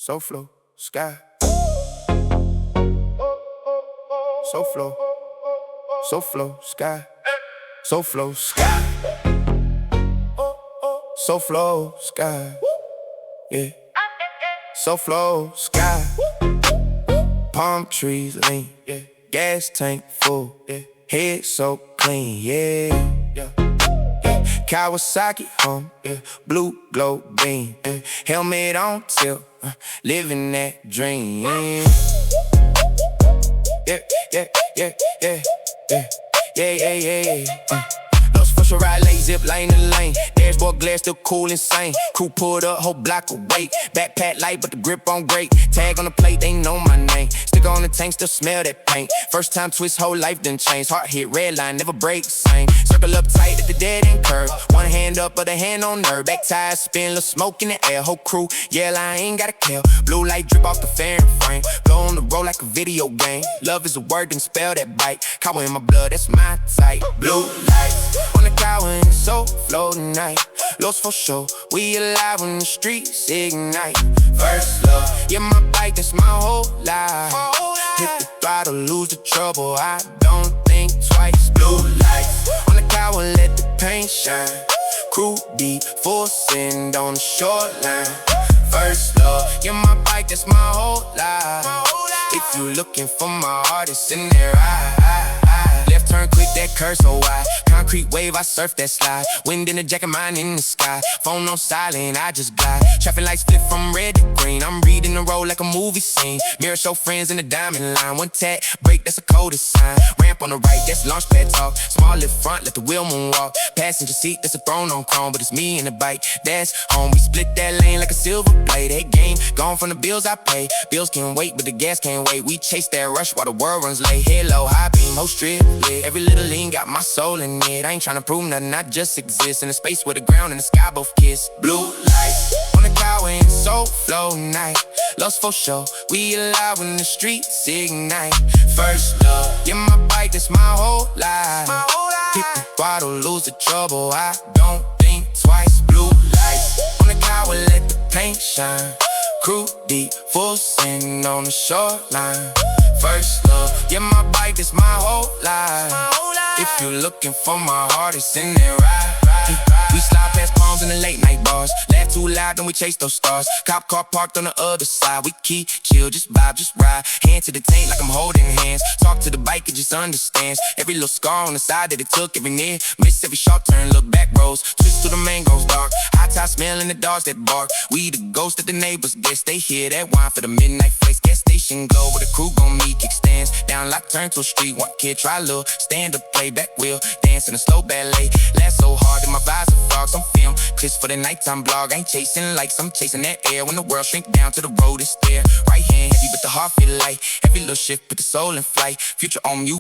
So flow, sky. So flow, sky. So flow, sky. So flow, sky. Yeah. So flow, sky. Palm trees lean, yeah. Gas tank full, yeah. Head so clean, yeah. Kawasaki home, yeah. Blue glow beam, yeah. Helmet on tilt, living that dream, yeah. Lost for sure, ride late, zip lane to lane. Dashboard glass still cool, insane. Crew pulled up, whole block away. Backpack light, but the grip on great. Tag on the plate, they know my name. Sticker on the tank, still smell that paint. First time twist, whole life done changed. Heart hit red line, never break, same. Circle up tight at the dead end curve. One hand up, other hand on nerve. Back tires spin, little smoke in the air. Whole crew, yeah, I ain't gotta care. Blue light drip off the fairing frame. Go on the road like a video game. Love is a word, then spell that bite. Cowboy in my blood, that's my type. Blue lights on the cow and so flow tonight. Lost for sure, we alive when the streets ignite. First love, yeah, my bike, that's my whole life. Hit the throttle, lose the trouble, I don't think twice. Blue lights on the cow and let the paint shine. Crew deep, full send on the shoreline. First love, yeah, my bike, that's my whole life. If you looking for my heart, it's in there, Left turn quick, that curve so wide. Concrete wave, I surf that slide. Wind in the jacket, mine in the sky. Phone on silent, I just glide. Traffic lights flip from red to green. I'm reading the road like a movie scene. Mirror show friends in the diamond line. One tat, break, that's a coded sign. Ramp on the right, that's launch pad talk. Small lift front, let the wheel moonwalk. Passenger seat, that's a throne on chrome. But it's me and the bike, that's home. We split that lane like a silver plate. That game, gone from the bills I pay. Bills can wait, but the gas can't wait. We chase that rush while the world runs late. Hello, high beam, whole strip lit. Every little lean got my soul in it. I ain't tryna prove nothing, I just exist in a space where the ground and the sky both kiss. Blue lights on the cow and so flow night. Lost for sure, we alive when the streets ignite. First love, yeah, my bike, that's my whole life. Hit the throttle, lose the trouble, I don't think twice. Blue lights on the cow and let the paint shine. Crew deep, full send on the shoreline. First love, yeah, my bike, that's my whole life. If you looking for my heart, it's in there, We slide past palms in the late night bars. Laugh too loud, then we chase those stars. Cop car parked on the other side. We keep chill, just vibe, just ride. Hand to the tank like I'm holding hands. Talk to the bike, it just understands. Every little scar on the side that it took, every near miss, every sharp turn, look back roads. Twist through the mangoes dark. High top smelling the dogs that bark. We the ghost that the neighbors guess. They hear that wine for the midnight flex. Gas station glow where the crew gon' meet. Kickstands down like turn to a street. One kid try look, stand up, play back wheel. Dance in a slow ballet. Laugh so hard that my visor fogs on film. Clips for the nighttime blog. I ain't chasing likes, I'm chasing that air. When the world shrink down to the road, it's there. Right hand heavy, but the heart feel light. Every little shift put the soul in flight. Future on you.